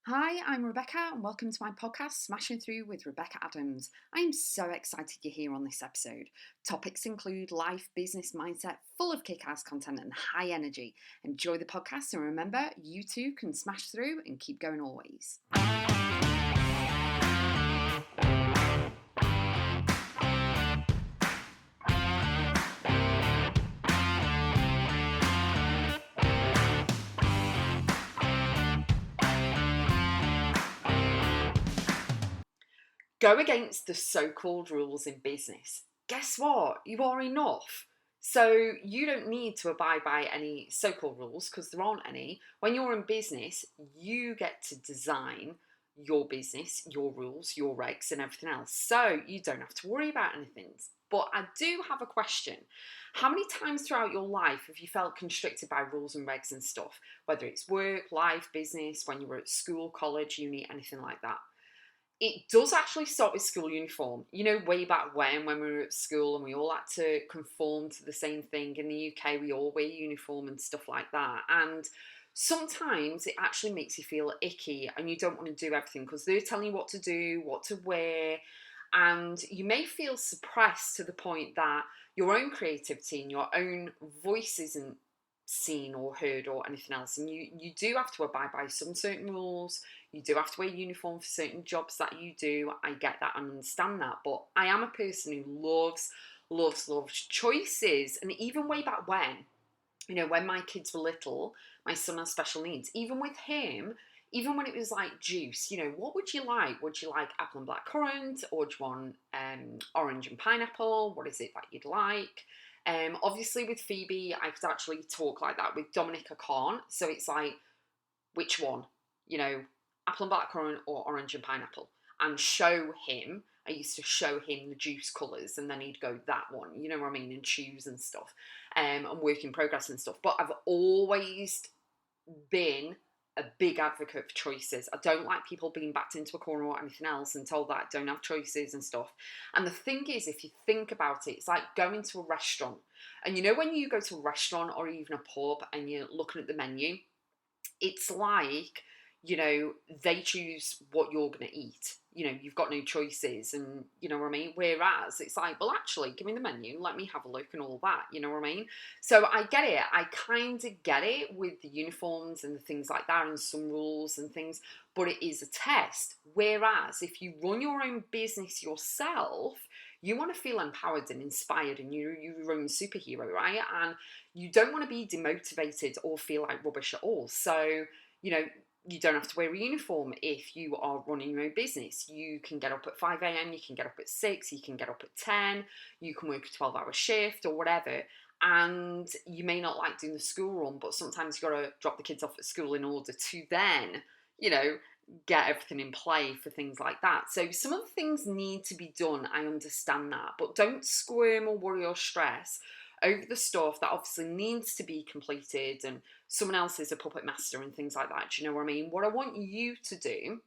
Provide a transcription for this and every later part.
Hi, I'm Rebecca, and welcome to my podcast, Smashing Through with Rebecca Adams. I am so excited you're here on this episode. Topics include life, business, mindset, full of kick-ass content and high energy. Enjoy the podcast, and remember, you too can smash through and keep going always. Go against the so-called rules in business. Guess what? You are enough. So you don't need to abide by any so-called rules because there aren't any. When you're in business, you get to design your business, your rules, your regs, and everything else. So you don't have to worry about anything. But I do have a question. How many times throughout your life have you felt constricted by rules and regs and stuff? Whether it's work, life, business, when you were at school, college, uni, anything like that. It does actually start with school uniform. You know, way back when we were at school and we all had to conform to the same thing. In the UK, we all wear uniform and stuff like that. And sometimes it actually makes you feel icky and you don't want to do everything because they're telling you what to do, what to wear. And you may feel suppressed to the point that your own creativity and your own voice isn't seen or heard or anything else. And you do have to abide by some certain rules. You do have to wear uniform for certain jobs that you do. I get that and understand that. But I am a person who loves choices. And even way back when, you know, when my kids were little, my son has special needs. Even with him, even when it was like juice, you know, what would you like? Would you like apple and black currant, or do you want orange and pineapple? What is it that you'd like? Obviously, with Phoebe, I could actually talk like that. With Dominic, I can't. So it's like, which one? You know, apple and black currant or orange and pineapple? And show him. I used to show him the juice colours, and then he'd go that one. You know what I mean? And choose and stuff, and work in progress and stuff. But I've always been a big advocate for choices. I don't like people being backed into a corner or anything else and told that I don't have choices and stuff. And the thing is, if you think about it, it's like going to a restaurant. And you know, when you go to a restaurant or even a pub and you're looking at the menu, it's like, you know, they choose what you're going to eat. You know, you've got no choices, and you know what I mean? Whereas it's like, well, actually, give me the menu, let me have a look and all that, you know what I mean? So I get it. I kind of get it with the uniforms and the things like that and some rules and things, but it is a test. Whereas if you run your own business yourself, you want to feel empowered and inspired, and you're your own superhero, right? And you don't want to be demotivated or feel like rubbish at all. So, you know, you don't have to wear a uniform if you are running your own business. You can get up at 5 a.m, you can get up at 6, you can get up at 10, you can work a 12-hour shift or whatever. And you may not like doing the school run, but sometimes you've got to drop the kids off at school in order to then, you know, get everything in play for things like that. So some of the things need to be done, I understand that, but don't squirm or worry or stress over the stuff that obviously needs to be completed and someone else is a puppet master and things like that. Do you know what I mean? What I want you to do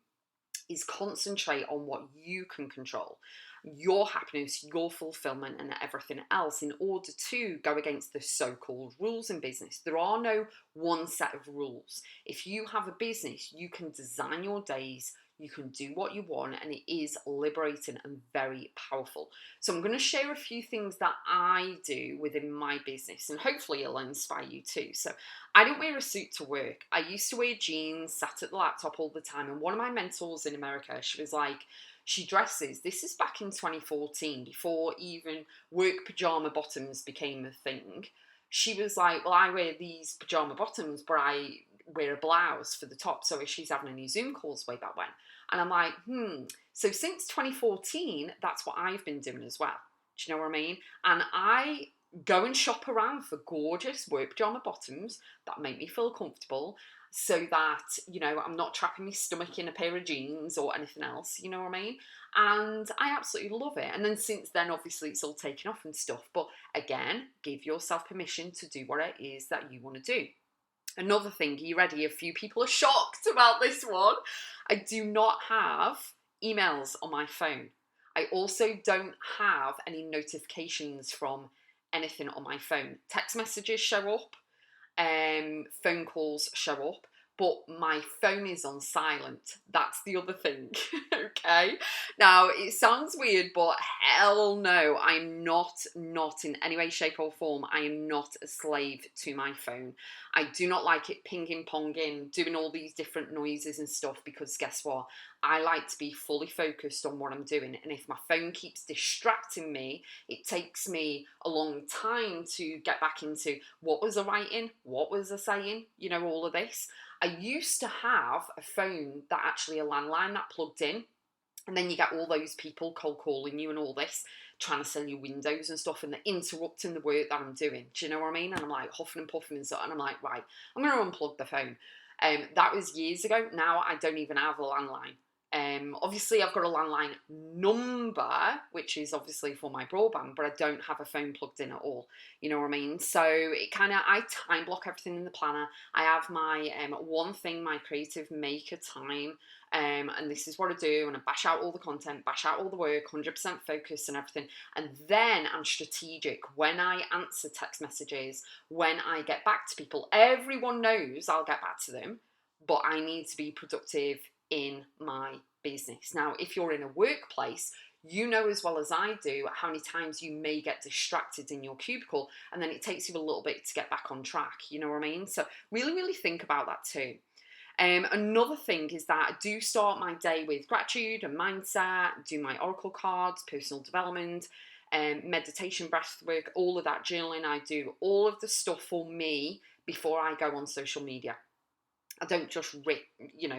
is concentrate on what you can control, your happiness, your fulfillment, and everything else in order to go against the so-called rules in business. There are no one set of rules. If you have a business, you can design your days, you can do what you want, and it is liberating and very powerful. So I'm going to share a few things that I do within my business, and hopefully it'll inspire you too. So I don't wear a suit to work. I used to wear jeans, sat at the laptop all the time. And one of my mentors in America, she was like, she dresses, this is back in 2014, before even work pajama bottoms became a thing. She was like, well, I wear these pajama bottoms, but I wear a blouse for the top. So if she's having any Zoom calls way back when. And I'm like, So since 2014, that's what I've been doing as well. Do you know what I mean? And I go and shop around for gorgeous work pajama bottoms that make me feel comfortable so that, you know, I'm not trapping my stomach in a pair of jeans or anything else, you know what I mean? And I absolutely love it. And then since then, obviously, it's all taken off and stuff. But again, give yourself permission to do what it is that you want to do. Another thing, are you ready? A few people are shocked about this one. I do not have emails on my phone. I also don't have any notifications from anything on my phone. Text messages show up, phone calls show up, but my phone is on silent. That's the other thing, okay? Now, it sounds weird, but hell no, I'm not in any way, shape or form, I am not a slave to my phone. I do not like it pinging ponging, doing all these different noises and stuff, because guess what? I like to be fully focused on what I'm doing. And if my phone keeps distracting me, it takes me a long time to get back into what was I writing, what was I saying, you know, all of this. I used to have a phone that actually a landline that plugged in, and then you get all those people cold calling you and all this, trying to sell you windows and stuff, and they're interrupting the work that I'm doing. Do you know what I mean? And I'm like huffing and puffing and stuff, and I'm like, right, I'm going to unplug the phone. That was years ago. Now I don't even have a landline. Obviously I've got a landline number, which is obviously for my broadband, but I don't have a phone plugged in at all. You know what I mean? So it kind of, I time block everything in the planner. I have my one thing, my creative maker time, and this is what I do, and I bash out all the content, bash out all the work, 100% focus and everything. And then I'm strategic when I answer text messages, when I get back to people. Everyone knows I'll get back to them, but I need to be productive in my business. Now, if you're in a workplace, you know as well as I do how many times you may get distracted in your cubicle, and then it takes you a little bit to get back on track. You know what I mean? So really think about that too. Another thing is that I do start my day with gratitude and mindset, do my oracle cards, personal development, meditation, breath work, all of that, journaling. I do all of the stuff for me before I go on social media. I don't just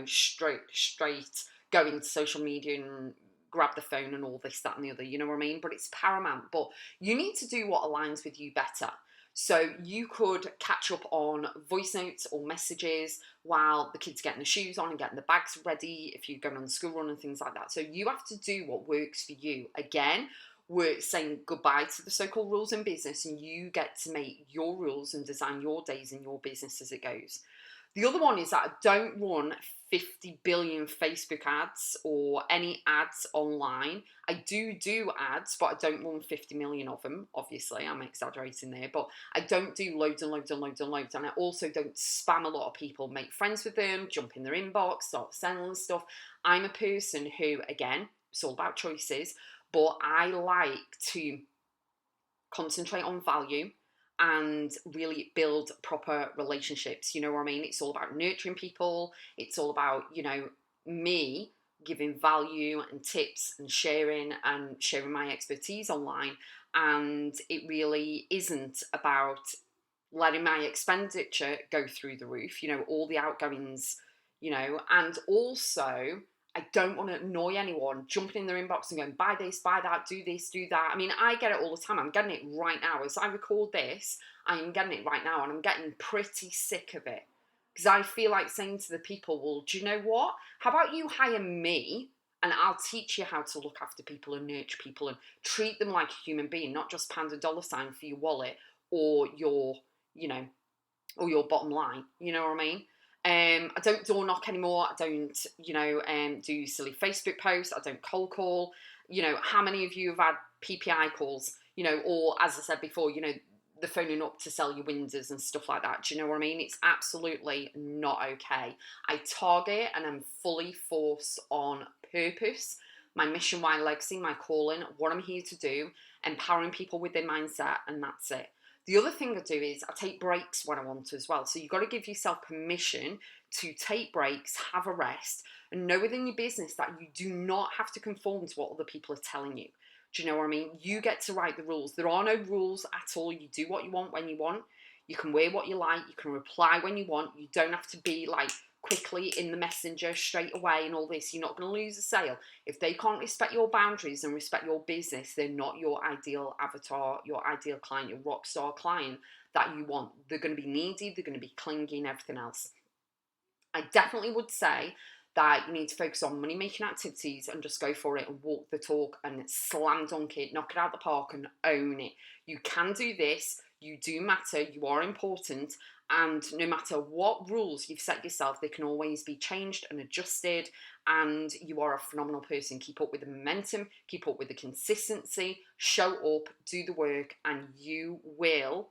straight go into social media and grab the phone and all this, that and the other, you know what I mean? But it's paramount. But you need to do what aligns with you better. So you could catch up on voice notes or messages while the kids are getting the shoes on and getting the bags ready if you're going on the school run and things like that. So you have to do what works for you. Again, we're saying goodbye to the so-called rules in business, and you get to make your rules and design your days and your business as it goes. The other one is that I don't run 50 billion Facebook ads or any ads online. I do ads, but I don't run 50 million of them. Obviously, I'm exaggerating there, but I don't do loads and loads and loads and loads. And I also don't spam a lot of people, make friends with them, jump in their inbox, start sending stuff. I'm a person who, again, it's all about choices, but I like to concentrate on value and really build proper relationships. You know what I mean? It's all about nurturing people. It's all about, me giving value and tips and sharing my expertise online. And it really isn't about letting my expenditure go through the roof, all the outgoings, and also I don't want to annoy anyone jumping in their inbox and going, buy this, buy that, do this, do that. I mean, I get it all the time. I'm getting it right now. As I record this, I am getting it right now, and I'm getting pretty sick of it. Because I feel like saying to the people, well, do you know what? How about you hire me and I'll teach you how to look after people and nurture people and treat them like a human being, not just pound a dollar sign for your wallet or your, or your bottom line. You know what I mean? I don't door knock anymore. I don't, do silly Facebook posts. I don't cold call. How many of you have had PPI calls, or as I said before, the phoning up to sell your windows and stuff like that. Do you know what I mean? It's absolutely not okay. I target and I'm fully forced on purpose, my mission, my legacy, my calling, what I'm here to do, empowering people with their mindset, and that's it. The other thing I do is I take breaks when I want to as well. So you've got to give yourself permission to take breaks, have a rest, and know within your business that you do not have to conform to what other people are telling you. Do you know what I mean? You get to write the rules. There are no rules at all. You do what you want when you want. You can wear what you like. You can reply when you want. You don't have to be like quickly in the messenger straight away and all this. You're not going to lose a sale. If they can't respect your boundaries and respect your business, they're not your ideal avatar, your ideal client, your rock star client that you want. They're going to be needy. They're going to be clingy and everything else. I definitely would say that you need to focus on money making activities and just go for it and walk the talk and slam dunk it, knock it out the park and own it. You can do this. You do matter. You are important. And no matter what rules you've set yourself, they can always be changed and adjusted. And you are a phenomenal person. Keep up with the momentum, keep up with the consistency, show up, do the work, and you will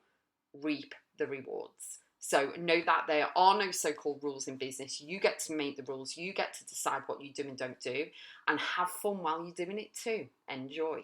reap the rewards. So know that there are no so-called rules in business. You get to make the rules. You get to decide what you do and don't do, and have fun while you're doing it too. Enjoy.